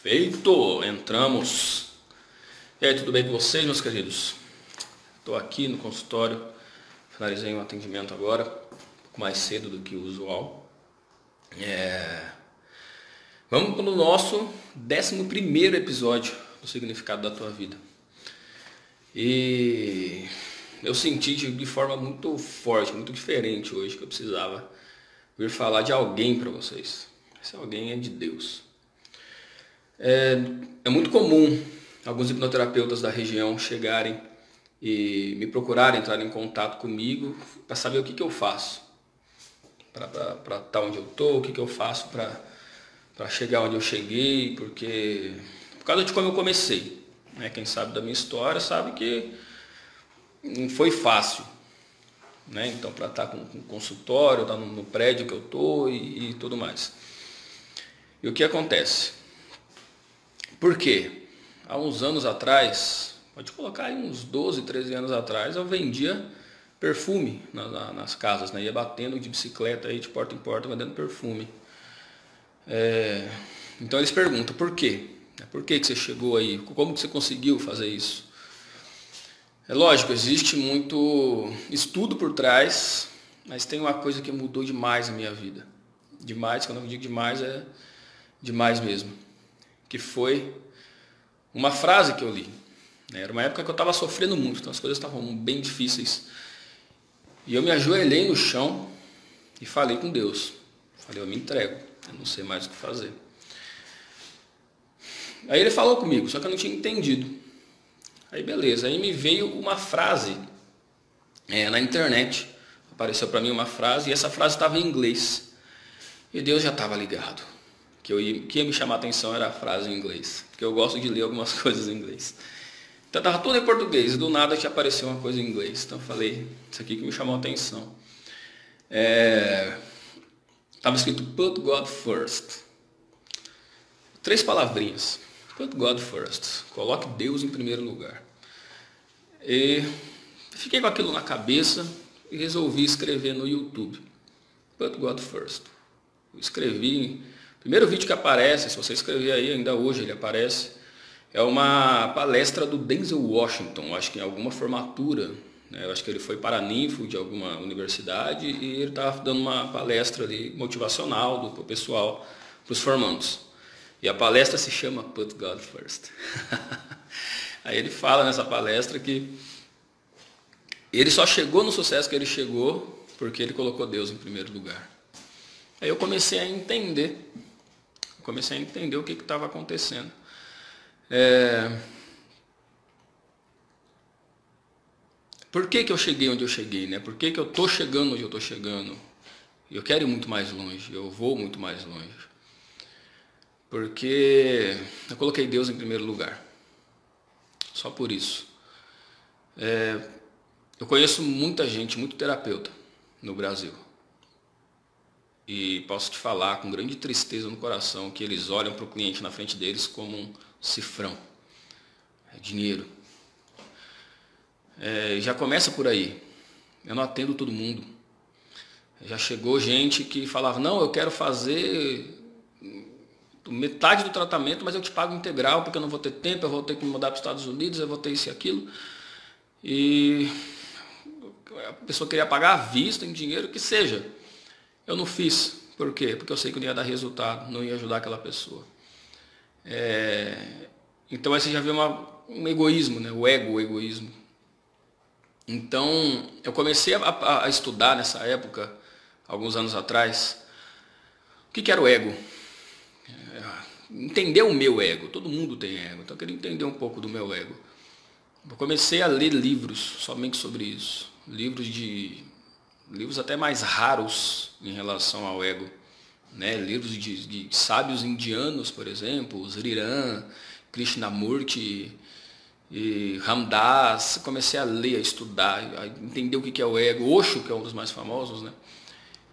Feito, entramos. E aí, tudo bem com vocês, meus queridos? Estou aqui no consultório, finalizei um atendimento agora, um pouco mais cedo do que o usual. Vamos para o nosso 11º episódio do Significado da Tua Vida. E eu senti de forma muito forte, muito diferente hoje, que eu precisava vir falar de alguém para vocês. Esse alguém é de Deus. É muito comum alguns hipnoterapeutas da região chegarem e me procurarem, entrarem em contato comigo para saber o que eu faço, para estar onde eu estou, o que eu faço para chegar onde eu cheguei, porque por causa de como eu comecei, né? Quem sabe da minha história sabe que não foi fácil, né? Então, para estar com consultório, estar no prédio que eu estou e tudo mais. E o que acontece? Por quê? Há uns anos atrás, pode colocar aí uns 12, 13 anos atrás, eu vendia perfume nas casas, né? Ia batendo de bicicleta aí de porta em porta vendendo perfume. Então eles perguntam, por quê? Por que você chegou aí? Como que você conseguiu fazer isso? É lógico, existe muito estudo por trás, mas tem uma coisa que mudou demais a minha vida. Demais, quando eu digo demais, é demais mesmo. Que foi uma frase que eu li. Era uma época que eu estava sofrendo muito, então as coisas estavam bem difíceis. E eu me ajoelhei no chão e falei com Deus. Falei, eu me entrego, eu não sei mais o que fazer. Aí ele falou comigo, só que eu não tinha entendido. Aí beleza, aí me veio uma frase na internet. Apareceu para mim uma frase e essa frase estava em inglês. E Deus já estava ligado. Que ia me chamar a atenção era a frase em inglês, porque eu gosto de ler algumas coisas em inglês. Então estava tudo em português e do nada que apareceu uma coisa em inglês. Então eu falei, isso aqui que me chamou a atenção. Estava escrito Put God First. 3 palavrinhas. Put God First. Coloque Deus em primeiro lugar. E fiquei com aquilo na cabeça e resolvi escrever no YouTube. Put God First. Eu escrevi. O primeiro vídeo que aparece, se você escrever aí, ainda hoje ele aparece, é uma palestra do Denzel Washington, acho que em alguma formatura, né? Eu acho que ele foi paraninfo de alguma universidade e ele estava dando uma palestra ali motivacional para o pessoal, para os formandos. E a palestra se chama Put God First. Aí ele fala nessa palestra que ele só chegou no sucesso que ele chegou porque ele colocou Deus em primeiro lugar. Aí eu comecei a entender o que estava acontecendo. Por que eu cheguei onde eu cheguei, né? Por que eu estou chegando onde eu estou chegando? Eu quero ir muito mais longe, eu vou muito mais longe. Porque eu coloquei Deus em primeiro lugar. Só por isso. Eu conheço muita gente, muito terapeuta no Brasil. E posso te falar com grande tristeza no coração que eles olham para o cliente na frente deles como um cifrão. É dinheiro. Já começa por aí. Eu não atendo todo mundo. Já chegou gente que falava, não, eu quero fazer metade do tratamento, mas eu te pago integral porque eu não vou ter tempo, eu vou ter que me mudar para os Estados Unidos, eu vou ter isso e aquilo. E a pessoa queria pagar à vista, em dinheiro, que seja. Eu não fiz. Por quê? Porque eu sei que não ia dar resultado, não ia ajudar aquela pessoa. Então aí você já vê um egoísmo, né? O egoísmo. Então eu comecei a estudar nessa época, alguns anos atrás, o que era o ego. Entender o meu ego. Todo mundo tem ego, então eu queria entender um pouco do meu ego. Eu comecei a ler livros somente sobre isso. Livros até mais raros em relação ao ego, né? Livros de sábios indianos, por exemplo, Sri Ram, Krishnamurti e Ram Dass. Comecei a ler, a estudar, a entender o que é o ego. Osho, que é um dos mais famosos, né?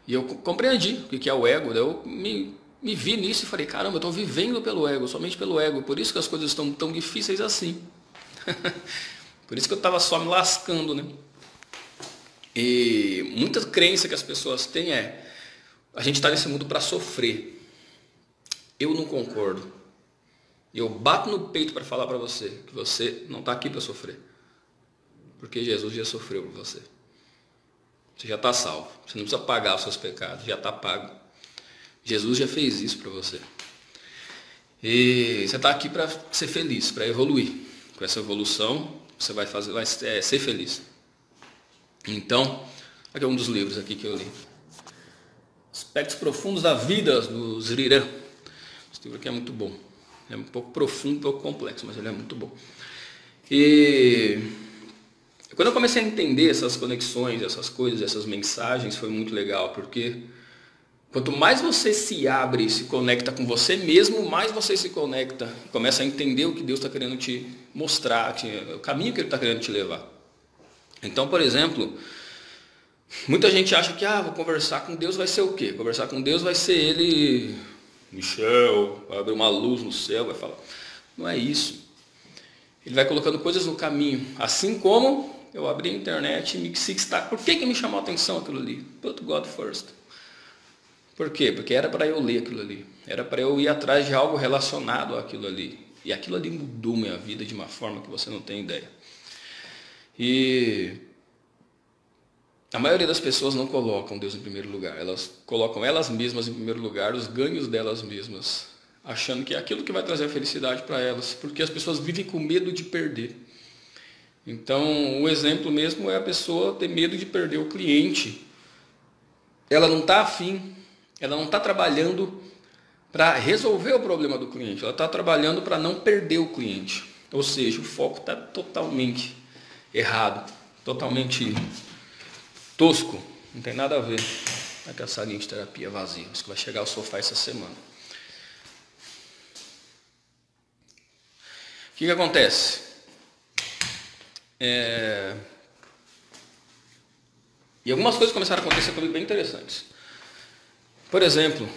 E eu compreendi o que é o ego. Eu me vi nisso e falei, caramba, eu estou vivendo pelo ego, somente pelo ego. Por isso que as coisas estão tão difíceis assim. Por isso que eu estava só me lascando, né? E muita crença que as pessoas têm a gente está nesse mundo para sofrer. Eu não concordo. E eu bato no peito para falar para você que você não está aqui para sofrer. Porque Jesus já sofreu por você. Você já está salvo. Você não precisa pagar os seus pecados, já está pago. Jesus já fez isso para você. E você está aqui para ser feliz, para evoluir. Com essa evolução, você vai ser feliz. Então, aqui é um dos livros aqui que eu li. Aspectos Profundos da Vida, do Sriram. Esse livro aqui é muito bom. É um pouco profundo, um pouco complexo, mas ele é muito bom. E quando eu comecei a entender essas conexões, essas coisas, essas mensagens, foi muito legal, porque quanto mais você se abre e se conecta com você mesmo, mais você se conecta, começa a entender o que Deus está querendo te mostrar, o caminho que Ele está querendo te levar. Então, por exemplo, muita gente acha que vou conversar com Deus vai ser o quê? Conversar com Deus vai ser Ele, Michel, vai abrir uma luz no céu, vai falar. Não é isso. Ele vai colocando coisas no caminho, assim como eu abri a internet e me destaque. Por que me chamou a atenção aquilo ali? Put God first. Por quê? Porque era para eu ler aquilo ali. Era para eu ir atrás de algo relacionado àquilo ali. E aquilo ali mudou minha vida de uma forma que você não tem ideia. E a maioria das pessoas não colocam Deus em primeiro lugar. Elas colocam elas mesmas em primeiro lugar, os ganhos delas mesmas, achando que é aquilo que vai trazer a felicidade para elas. Porque as pessoas vivem com medo de perder. Então, o exemplo mesmo é a pessoa ter medo de perder o cliente. Ela não está afim, ela não está trabalhando para resolver o problema do cliente, ela está trabalhando para não perder o cliente. Ou seja, o foco está totalmente errado, totalmente tosco, não tem nada a ver. Aqui a salinha de terapia vazia, acho que vai chegar ao sofá essa semana. O que acontece? E algumas coisas começaram a acontecer comigo bem interessantes. Por exemplo,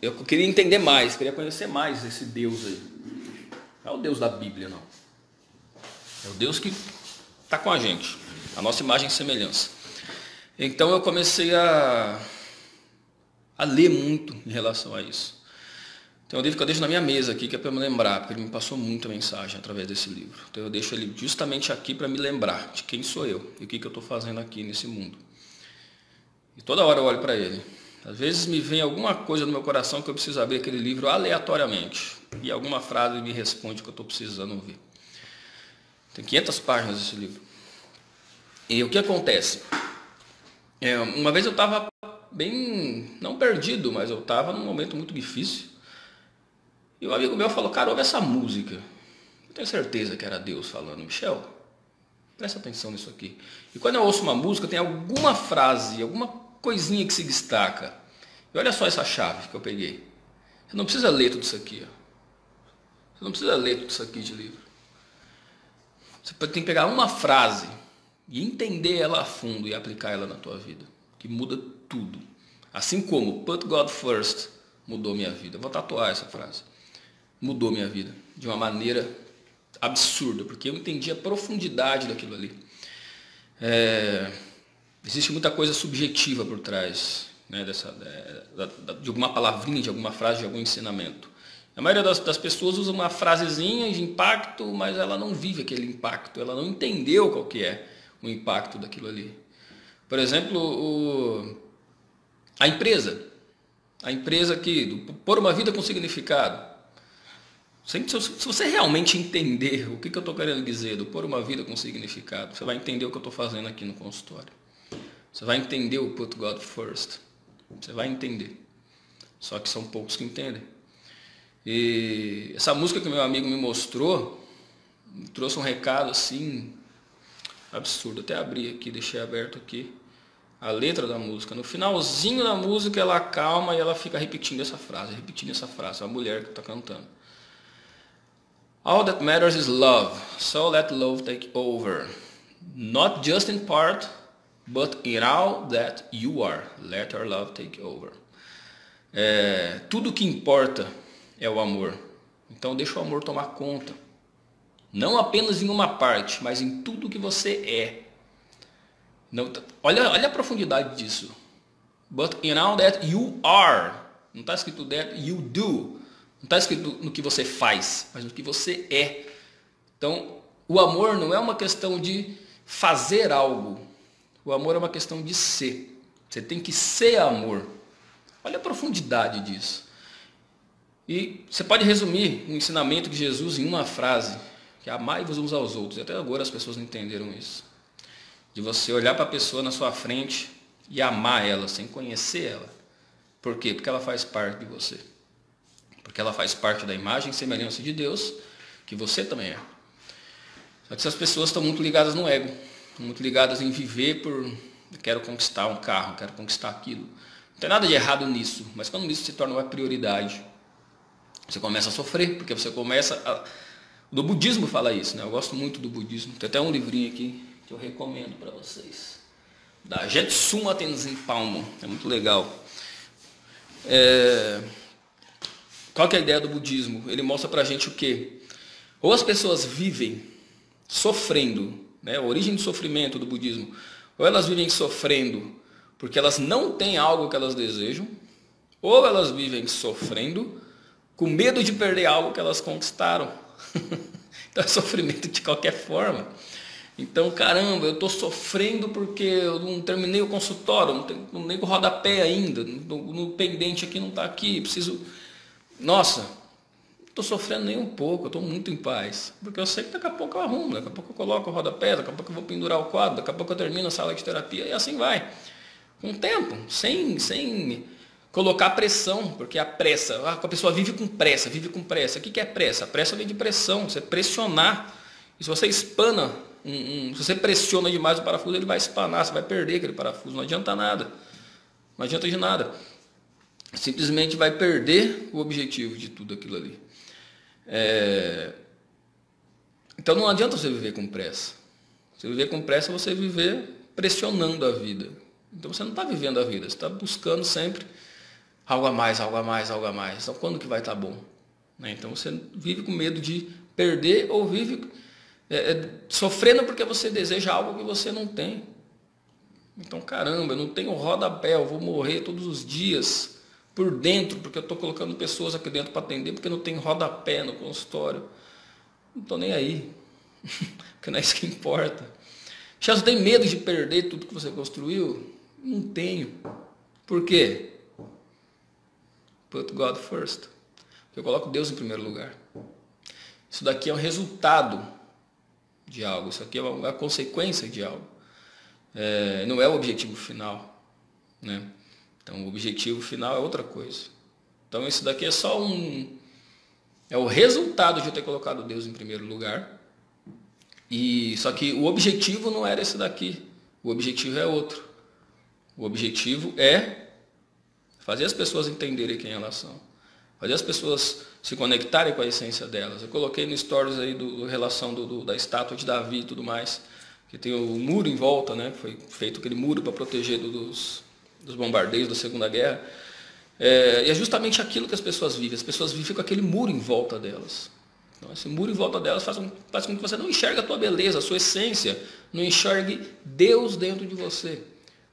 eu queria entender mais, queria conhecer mais esse Deus aí. Não é o Deus da Bíblia, não. É o Deus que está com a gente, a nossa imagem e semelhança. Então eu comecei a ler muito em relação a isso. Tem um livro que eu deixo na minha mesa aqui, que é para me lembrar, porque ele me passou muita mensagem através desse livro. Então eu deixo ele justamente aqui para me lembrar de quem sou eu e o que eu estou fazendo aqui nesse mundo. E toda hora eu olho para ele. Às vezes me vem alguma coisa no meu coração que eu preciso abrir aquele livro aleatoriamente. E alguma frase me responde o que eu estou precisando ouvir. Tem 500 páginas esse livro. E o que acontece? Uma vez eu estava bem, não perdido, mas eu estava num momento muito difícil. E um amigo meu falou, cara, ouve essa música. Eu tenho certeza que era Deus falando, Michel, presta atenção nisso aqui. E quando eu ouço uma música, tem alguma frase, alguma coisinha que se destaca. E olha só essa chave que eu peguei. Você não precisa ler tudo isso aqui. Você não precisa ler tudo isso aqui de livro. Você tem que pegar uma frase e entender ela a fundo e aplicar ela na tua vida. Que muda tudo. Assim como Put God First mudou minha vida. Eu vou tatuar essa frase. Mudou minha vida de uma maneira absurda, porque eu entendi a profundidade daquilo ali. Existe muita coisa subjetiva por trás, né, de alguma palavrinha, de alguma frase, de algum ensinamento. A maioria das pessoas usa uma frasezinha de impacto, mas ela não vive aquele impacto, ela não entendeu qual que é o impacto daquilo ali. Por exemplo, a empresa aqui, pôr uma vida com significado. Se você realmente entender o que eu estou querendo dizer do pôr uma vida com significado, você vai entender o que eu estou fazendo aqui no consultório. Você vai entender o Put God First. Você vai entender. Só que são poucos que entendem. E essa música que meu amigo me mostrou, me trouxe um recado assim, absurdo. Até abri aqui, deixei aberto aqui a letra da música. No finalzinho da música ela acalma e ela fica repetindo essa frase. É a mulher que está cantando. All that matters is love, so let love take over. Not just in part, but in all that you are, let your love take over. Tudo que importa é o amor. Então deixa o amor tomar conta. Não apenas em uma parte, mas em tudo que você é. Não, olha a profundidade disso. But in all that you are. Não está escrito that you do. Não está escrito no que você faz, mas no que você é. Então, o amor não é uma questão de fazer algo. O amor é uma questão de ser. Você tem que ser amor. Olha a profundidade disso. E você pode resumir o ensinamento de Jesus em uma frase, que é amai-vos uns aos outros. E até agora as pessoas não entenderam isso. De você olhar para a pessoa na sua frente e amar ela, sem conhecer ela. Por quê? Porque ela faz parte de você. Porque ela faz parte da imagem e semelhança de Deus, que você também é. Só que essas pessoas estão muito ligadas no ego, muito ligadas em viver por quero conquistar um carro, quero conquistar aquilo. Não tem nada de errado nisso, mas quando isso se torna uma prioridade, você começa a sofrer, porque você começa a... Do budismo fala isso, né? Eu gosto muito do budismo. Tem até um livrinho aqui que eu recomendo para vocês. Da Jetsuma Tenzin Palmo. É muito legal. Qual que é a ideia do budismo? Ele mostra pra gente o quê? Ou as pessoas vivem sofrendo, né? A origem do sofrimento do budismo. Ou elas vivem sofrendo porque elas não têm algo que elas desejam, ou elas vivem sofrendo com medo de perder algo que elas conquistaram. Então é sofrimento de qualquer forma. Então, caramba, eu estou sofrendo porque eu não terminei o consultório, não nem com o rodapé ainda, no pendente aqui não está aqui, preciso... Nossa, não estou sofrendo nem um pouco, eu estou muito em paz. Porque eu sei que daqui a pouco eu arrumo, daqui a pouco eu coloco o rodapé, daqui a pouco eu vou pendurar o quadro, daqui a pouco eu termino a sala de terapia e assim vai. Com o tempo, sem colocar pressão, porque a pressa, a pessoa vive com pressa, vive com pressa. O que é pressa? A pressa vem de pressão, você pressionar. E se você espana, se você pressiona demais o parafuso, ele vai espanar, você vai perder aquele parafuso, não adianta nada. Não adianta de nada. Simplesmente vai perder o objetivo de tudo aquilo ali. Então não adianta você viver com pressa. Você viver com pressa é você viver pressionando a vida. Então você não está vivendo a vida, você está buscando sempre algo a mais, algo a mais, algo a mais. Então quando que vai estar bom? Então você vive com medo de perder ou vive sofrendo porque você deseja algo que você não tem. Então caramba, eu não tenho rodapé, eu vou morrer todos os dias por dentro, porque eu estou colocando pessoas aqui dentro para atender, porque não tem rodapé no consultório. Não estou nem aí, porque não é isso que importa. Já você tem medo de perder tudo que você construiu? Não tenho. Por quê? Put God first. Eu coloco Deus em primeiro lugar. Isso daqui é um resultado de algo. Isso aqui é uma consequência de algo. Não é o objetivo final, né? Então o objetivo final é outra coisa. Então isso daqui é só é o resultado de eu ter colocado Deus em primeiro lugar. E só que o objetivo não era esse daqui. O objetivo é outro. O objetivo é fazer as pessoas entenderem quem elas são. Fazer as pessoas se conectarem com a essência delas. Eu coloquei no stories aí do relação da estátua de Davi e tudo mais, que tem o muro em volta, né? Foi feito aquele muro para proteger dos bombardeios da Segunda Guerra. E é justamente aquilo que as pessoas vivem. As pessoas vivem com aquele muro em volta delas. Então, esse muro em volta delas faz com que você não enxergue a tua beleza, a sua essência, não enxergue Deus dentro de você.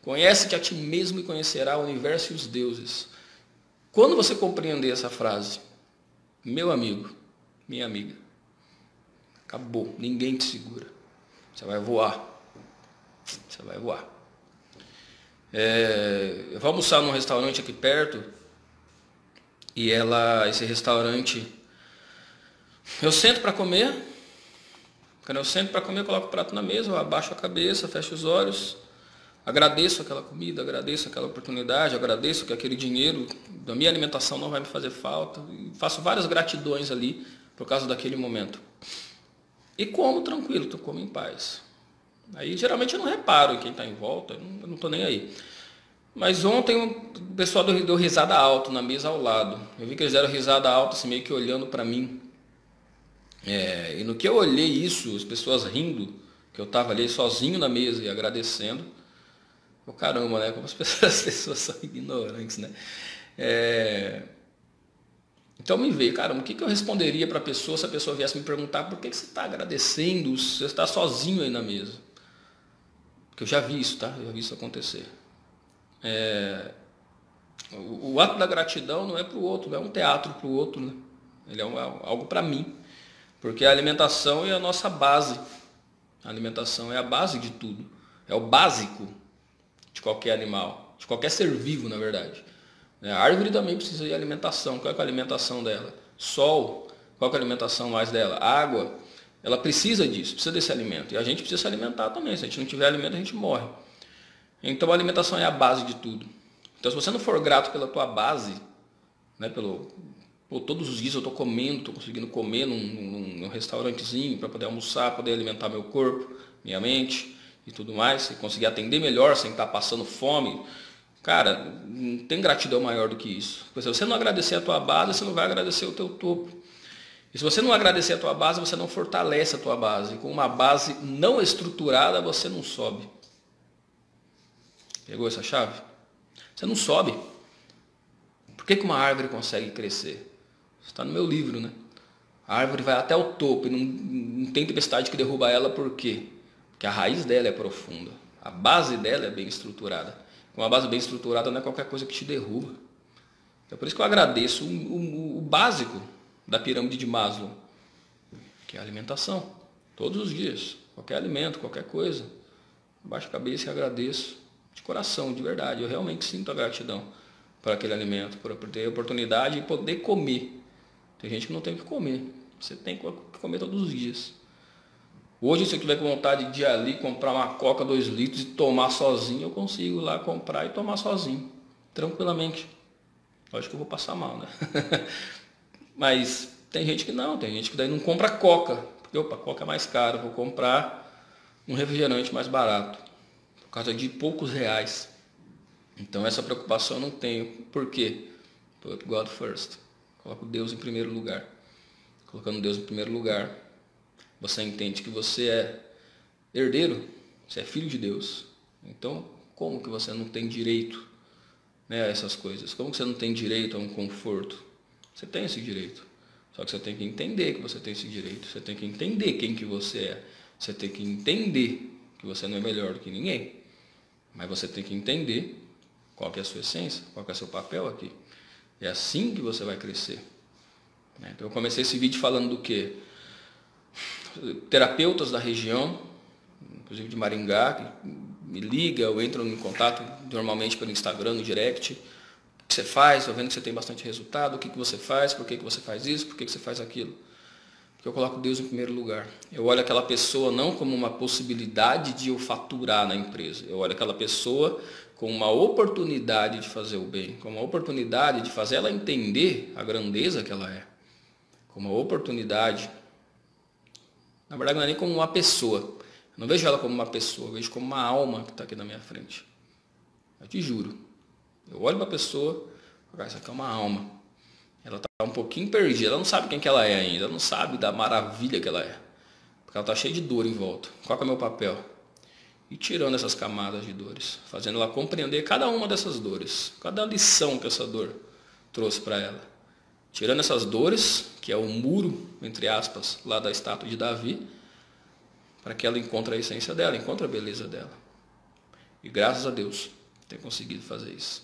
Conhece-te a ti mesmo e conhecerá o universo e os deuses. Quando você compreender essa frase, meu amigo, minha amiga, acabou, ninguém te segura. Você vai voar. Você vai voar. Eu vou almoçar num restaurante aqui perto e esse restaurante, eu sento para comer. Quando eu sento para comer, eu coloco o prato na mesa, eu abaixo a cabeça, fecho os olhos, agradeço aquela comida, agradeço aquela oportunidade, agradeço que aquele dinheiro da minha alimentação não vai me fazer falta. E faço várias gratidões ali por causa daquele momento. E como tranquilo, eu como em paz. Aí geralmente eu não reparo em quem está em volta, eu não estou nem aí. Mas ontem o pessoal deu risada alto na mesa ao lado. Eu vi que eles deram risada alta, assim, meio que olhando para mim. E no que eu olhei isso, as pessoas rindo, que eu estava ali sozinho na mesa e agradecendo. Caramba, né? Como as pessoas são ignorantes, né? Então me veio, caramba, o que eu responderia para a pessoa se a pessoa viesse me perguntar por que você está agradecendo, você está sozinho aí na mesa? Porque eu já vi isso, tá? Eu já vi isso acontecer. O ato da gratidão não é para o outro, não é um teatro para o outro, né? Ele é algo para mim. Porque a alimentação é a nossa base. A alimentação é a base de tudo. É o básico de qualquer animal, de qualquer ser vivo, na verdade. A árvore também precisa de alimentação. Qual é a alimentação dela? Sol. Qual é a alimentação mais dela? Água. Ela precisa disso, precisa desse alimento. E a gente precisa se alimentar também. Se a gente não tiver alimento, a gente morre. Então a alimentação é a base de tudo. Então se você não for grato pela tua base, né, todos os dias eu estou comendo, estou conseguindo comer num restaurantezinho para poder almoçar, poder alimentar meu corpo, minha mente e tudo mais, e conseguir atender melhor sem estar passando fome. Cara, não tem gratidão maior do que isso. Porque se você não agradecer a tua base, você não vai agradecer o teu topo. E se você não agradecer a tua base, você não fortalece a tua base. E com uma base não estruturada, você não sobe. Pegou essa chave? Você não sobe. Por que uma árvore consegue crescer? Está no meu livro, né? A árvore vai até o topo e não tem tempestade que derruba ela, por quê? Porque a raiz dela é profunda. A base dela é bem estruturada. Com uma base bem estruturada não é qualquer coisa que te derruba. É por isso que eu agradeço o básico da pirâmide de Maslow, que é a alimentação. Todos os dias. Qualquer alimento, qualquer coisa. Baixo a cabeça e agradeço. De coração, de verdade. Eu realmente sinto a gratidão por aquele alimento, por ter a oportunidade de poder comer. Tem gente que não tem o que comer. Você tem que comer todos os dias. Hoje, se eu tiver com vontade de ir ali comprar uma Coca 2 litros e tomar sozinho, eu consigo ir lá comprar e tomar sozinho. Tranquilamente. Lógico que eu vou passar mal, né? Mas tem gente que não. Tem gente que daí não compra Coca. Porque, opa, Coca é mais caro. Vou comprar um refrigerante mais barato. Por causa de poucos reais. Então essa preocupação eu não tenho. Por quê? Put God first. Coloco Deus em primeiro lugar. Colocando Deus em primeiro lugar, você entende que você é herdeiro, você é filho de Deus. Então, como que você não tem direito, né, a essas coisas? Como que você não tem direito a um conforto? Você tem esse direito. Só que você tem que entender que você tem esse direito. Você tem que entender quem que você é. Você tem que entender que você não é melhor do que ninguém. Mas você tem que entender qual que é a sua essência, qual que é o seu papel aqui. É assim que você vai crescer. Então eu comecei esse vídeo falando do quê? Terapeutas da região, inclusive de Maringá, que me liga, eu entro em contato normalmente pelo Instagram, no direct. O que você faz? Estou vendo que você tem bastante resultado. O que você faz? Por que você faz isso? Por que você faz aquilo? Porque eu coloco Deus em primeiro lugar. Eu olho aquela pessoa não como uma possibilidade de eu faturar na empresa. Eu olho aquela pessoa como uma oportunidade de fazer o bem, como uma oportunidade de fazer ela entender a grandeza que ela é. Como uma oportunidade. Na verdade, não é nem como uma pessoa. Eu não vejo ela como uma pessoa, eu vejo como uma alma que está aqui na minha frente. Eu te juro. Eu olho para a pessoa, essa aqui é uma alma. Ela está um pouquinho perdida, ela não sabe quem que ela é ainda, ela não sabe da maravilha que ela é. Porque ela está cheia de dor em volta. Qual que é o meu papel? E tirando essas camadas de dores, fazendo ela compreender cada uma dessas dores, cada lição que essa dor trouxe para ela. Tirando essas dores, que é o muro, entre aspas, lá da estátua de Davi, para que ela encontre a essência dela, encontre a beleza dela. E graças a Deus, tem conseguido fazer isso.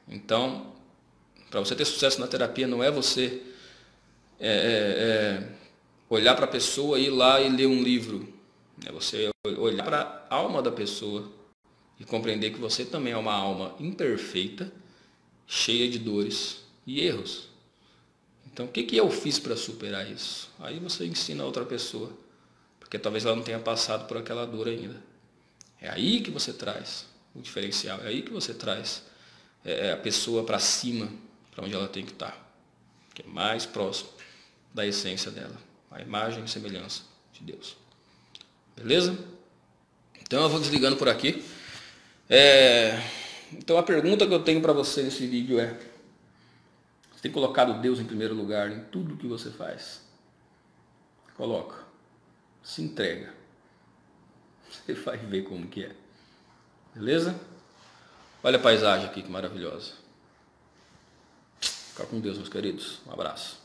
Então, para você ter sucesso na terapia, não é você olhar para a pessoa, ir lá e ler um livro. É você olhar para a alma da pessoa e compreender que você também é uma alma imperfeita, cheia de dores e erros. Então, o que eu fiz para superar isso? Aí você ensina a outra pessoa, porque talvez ela não tenha passado por aquela dor ainda. É aí que você traz o diferencial, é aí que você traz a pessoa para cima, para onde ela tem que estar, que é mais próximo da essência dela, a imagem e semelhança de Deus. Beleza? Então eu vou desligando por aqui. Então a pergunta que eu tenho para você nesse vídeo é: você tem colocado Deus em primeiro lugar em tudo que você faz? Coloca. Se entrega. Você vai ver como que é. Beleza? Olha a paisagem aqui que maravilhosa. Fica com Deus, meus queridos. Um abraço.